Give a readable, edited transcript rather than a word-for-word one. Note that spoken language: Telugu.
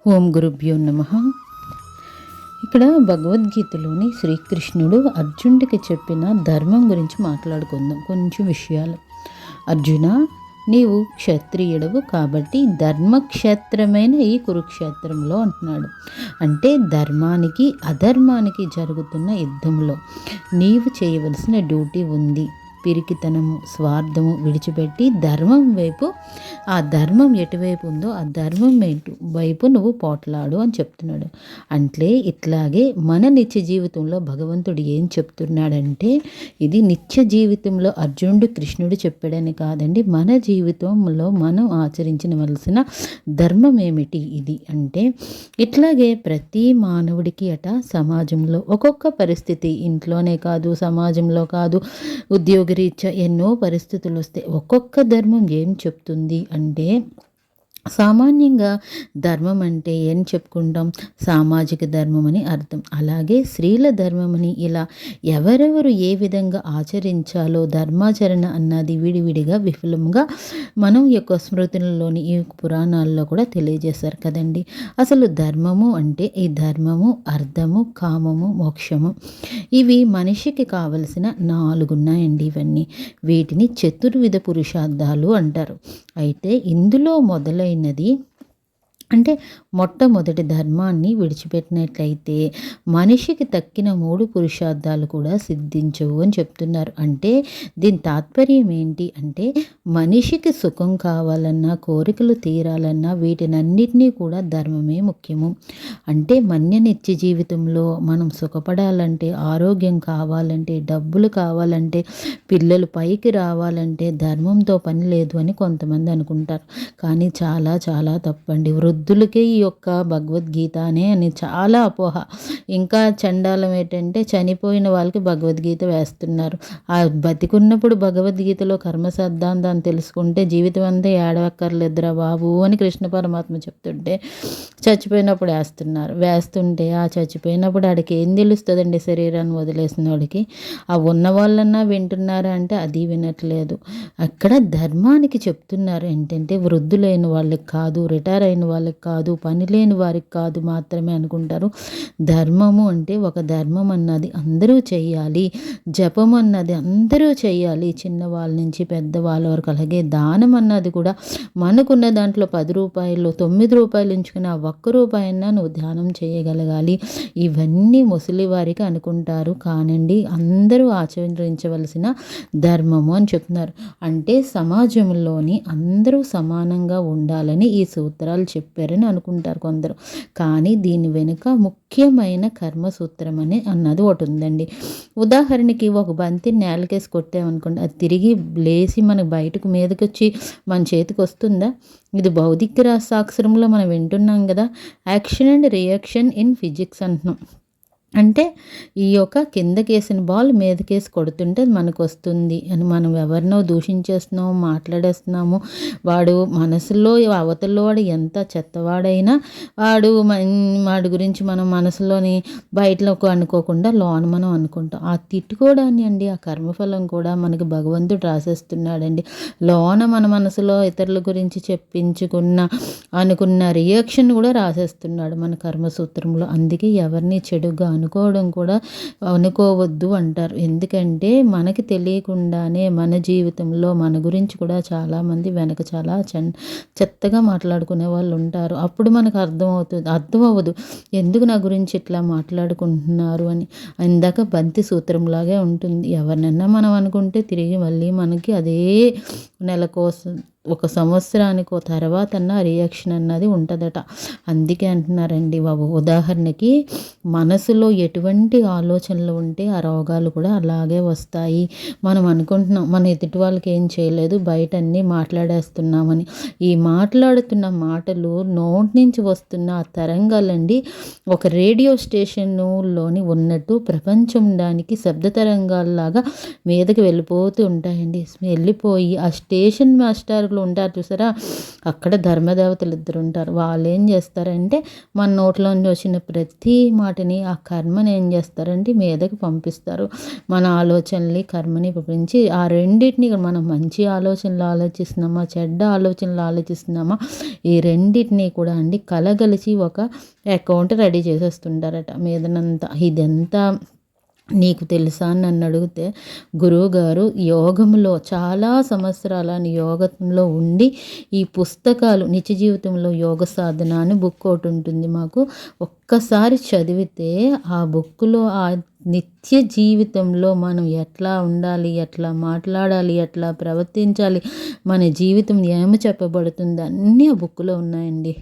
ఓం గురుభ్యో నమః. ఇక్కడ భగవద్గీతలోని శ్రీకృష్ణుడు అర్జునుడికి చెప్పిన ధర్మం గురించి మాట్లాడుకుందాం. కొంచెం విషయాలు. అర్జున, నీవు క్షత్రియుడవు కాబట్టి ధర్మక్షేత్రమైన ఈ కురుక్షేత్రంలో అంటున్నాడు. అంటే ధర్మానికి అధర్మానికి జరుగుతున్న యుద్ధంలో నీవు చేయవలసిన డ్యూటీ ఉంది. పిరికితనము, స్వార్థము విడిచిపెట్టి ధర్మం వైపు, ఆ ధర్మం ఎటువైపు ఉందో ఆ ధర్మం వైపు నువ్వు పోట్లాడు అని చెప్తున్నాడు. అంటే ఇట్లాగే మన నిత్య జీవితంలో భగవంతుడు ఏం చెప్తున్నాడంటే, ఇది నిత్య జీవితంలో అర్జునుడు కృష్ణుడు చెప్పాడని కాదండి, మన జీవితంలో మనం ఆచరించవలసిన ధర్మం ఏమిటి ఇది అంటే, ఇట్లాగే ప్రతి మానవుడికి సమాజంలో ఒక్కొక్క పరిస్థితి, ఇంట్లోనే కాదు, సమాజంలో కాదు, ఉద్యోగరీత్యా ఎన్నో పరిస్థితులు వస్తాయి. ఒక్కొక్క ధర్మం ఏం చెప్తుంది అంటే, సామాన్యంగా ధర్మం అంటే ఏం చెప్పుకుంటాం, సామాజిక ధర్మం అని అర్థం. అలాగే స్త్రీల ధర్మం అని, ఇలా ఎవరెవరు ఏ విధంగా ఆచరించాలో ధర్మాచరణ అన్నది విడివిడిగా విఫలంగా మనం యొక్క స్మృతులలోని ఈ పురాణాల్లో కూడా తెలియజేశారు కదండి. అసలు ధర్మము అంటే ఈ ధర్మము, అర్థము, కామము, మోక్షము, ఇవి మనిషికి కావలసిన 4 ఉన్నాయండి. ఇవన్నీ వీటిని చతుర్విధ పురుషార్థాలు అంటారు. అయితే ఇందులో మొదలైనది అంటే మొట్టమొదటి ధర్మాన్ని విడిచిపెట్టినట్లయితే మనిషికి తక్కిన 3 పురుషార్థాలు కూడా సిద్ధించవు అని చెప్తున్నారు. అంటే దీని తాత్పర్యం ఏంటి అంటే, మనిషికి సుఖం కావాలన్నా, కోరికలు తీరాలన్నా వీటినన్నిటినీ కూడా ధర్మమే ముఖ్యము. అంటే నిత్య జీవితంలో మనం సుఖపడాలంటే, ఆరోగ్యం కావాలంటే, డబ్బులు కావాలంటే, పిల్లలు పైకి రావాలంటే ధర్మంతో పని లేదు అని కొంతమంది అనుకుంటారు. కానీ చాలా చాలా తప్పండి. వృద్ధులకే ఈ యొక్క భగవద్గీత అని చాలా అపోహ. ఇంకా చండాలం ఏంటంటే, చనిపోయిన వాళ్ళకి భగవద్గీత వేస్తున్నారు. ఆ బతికున్నప్పుడు భగవద్గీతలో కర్మ సిద్ధాంతాన్ని తెలుసుకుంటే జీవితం అంతా ఏడవక్కర్లేదురా బాబు అని కృష్ణ పరమాత్మ చెప్తుంటే, చచ్చిపోయినప్పుడు వేస్తుంటే ఆ చచ్చిపోయినప్పుడు ఆడికి ఏం తెలుస్తుందండి, శరీరాన్ని వదిలేసిన వాడికి. ఆ ఉన్న వాళ్ళన్నా వింటున్నారా అంటే అది వినట్లేదు. అక్కడ ధర్మానికి చెప్తున్నారు ఏంటంటే, వృద్ధులైన వాళ్ళకి కాదు, రిటైర్ అయిన వాళ్ళకి కాదు, పని లేని వారికి కాదు మాత్రమే అనుకుంటారు. ధర్మము అంటే ఒక ధర్మం అన్నది అందరూ చేయాలి, జపం అన్నది అందరూ చేయాలి, చిన్నవాళ్ళ నుంచి పెద్దవాళ్ళ వరకు. అలాగే దానం అన్నది కూడా మనకున్న దాంట్లో 10 రూపాయలు 9 రూపాయలు ఉంచుకుని ఆ 1 రూపాయన్నా నువ్వు దానం చేయగలగాలి. ఇవన్నీ ముసలి వారికి అనుకుంటారు, కానండి అందరూ ఆచరించవలసిన ధర్మము అని చెప్తున్నారు. అంటే సమాజంలోని అందరూ సమానంగా ఉండాలని ఈ సూత్రాలు చెప్పారని అనుకుంటారు కొందరు. కానీ దీని వెనుక ముఖ్యమైన కర్మసూత్రం అన్నది ఒకటి ఉందండి. ఉదాహరణకి ఒక బంతిని నేలకేసి కొట్టామనుకోండి, అది తిరిగి లేసి మనకు బయటకు మీదకి వచ్చి మన చేతికి వస్తుందా? ఇది భౌతిక శాస్త్రంలో మనం వింటున్నాం కదా, action and reaction in physics అంటున్నాం. అంటే ఈ యొక్క కిందకేసిన బాల్ మీదకేసి కొడుతుంటే మనకు వస్తుంది అని మనం ఎవరినో దూషించేస్తున్నాము, మాట్లాడేస్తున్నాము. వాడు మనసులో అవతల్లో వాడు ఎంత చెత్తవాడైనా వాడి గురించి మనం మనసులోని బయటలోకి అనుకోకుండా లోన మనం అనుకుంటాం. ఆ తిట్టుకోవడాన్ని అండి, ఆ కర్మఫలం కూడా మనకి భగవంతుడు రాసేస్తున్నాడండి. లోన మన మనసులో ఇతరుల గురించి అనుకున్న రియాక్షన్ కూడా రాసేస్తున్నాడు మన కర్మసూత్రంలో. అందుకే ఎవరిని చెడుగా అనుకోవడం కూడా అనుకోవద్దు అంటారు. ఎందుకంటే మనకి తెలియకుండానే మన జీవితంలో మన గురించి కూడా చాలామంది వెనక చాలా చెత్తగా మాట్లాడుకునే వాళ్ళు ఉంటారు. అప్పుడు మనకు అర్థం అవ్వదు ఎందుకు నా గురించి ఇట్లా మాట్లాడుకుంటున్నారు అని. ఇందాక బంతి సూత్రంలాగే ఉంటుంది. ఎవరినన్నా మనం అనుకుంటే తిరిగి మళ్ళీ మనకి అదే నెలకోసం, ఒక సంవత్సరానికో తర్వాత రియాక్షన్ అన్నది ఉంటుందట. అందుకే అంటున్నారండి బాబు, ఉదాహరణకి మనసులో ఎటువంటి ఆలోచనలు ఉంటే ఆ రోగాలు కూడా అలాగే వస్తాయి. మనం అనుకుంటున్నాం మన ఎదుటి వాళ్ళకి ఏం చేయలేదు, బయట అన్నీ మాట్లాడేస్తున్నామని. ఈ మాట్లాడుతున్న మాటలు నోటి నుంచి వస్తున్న ఆ తరంగాలండి ఒక రేడియో స్టేషన్లోని ఉన్నట్టు ప్రపంచం దానికి శబ్ద తరంగాల్లాగా మీదకి వెళ్ళిపోతూ ఉంటాయండి. వెళ్ళిపోయి ఆ స్టేషన్ మాస్టర్ ఋషులు ఉంటారు చూసారా, అక్కడ ధర్మదేవతలు ఇద్దరు ఉంటారు. వాళ్ళు ఏం చేస్తారంటే మన నోట్లోంచి వచ్చిన ప్రతి మాటని ఆ కర్మని ఏం చేస్తారంటే మీదకి పంపిస్తారు. మన ఆలోచనని కర్మని పంపించి ఆ రెండింటిని మనం మంచి ఆలోచనలు ఆలోచిస్తున్నామా, చెడ్డ ఆలోచనలు ఆలోచిస్తున్నామా, ఈ రెండింటినీ కూడా అండి కలగలిసి ఒక అకౌంట్ రెడీ చేసేస్తుంటారట మీదనంతా. ఇదంతా నీకు తెలుసా అని నన్ను అడిగితే, గురువుగారు యోగంలో చాలా సంవత్సరాలని యోగంలో ఉండి ఈ పుస్తకాలు నిత్య జీవితంలో యోగ సాధన అని బుక్ ఒకటి ఉంటుంది మాకు, ఒక్కసారి చదివితే ఆ బుక్లో ఆ నిత్య జీవితంలో మనం ఎట్లా ఉండాలి, ఎట్లా మాట్లాడాలి, ఎట్లా ప్రవర్తించాలి, మన జీవితం ఏమి చెప్పబడుతుంది అన్నీ ఆ బుక్లో ఉన్నాయండి.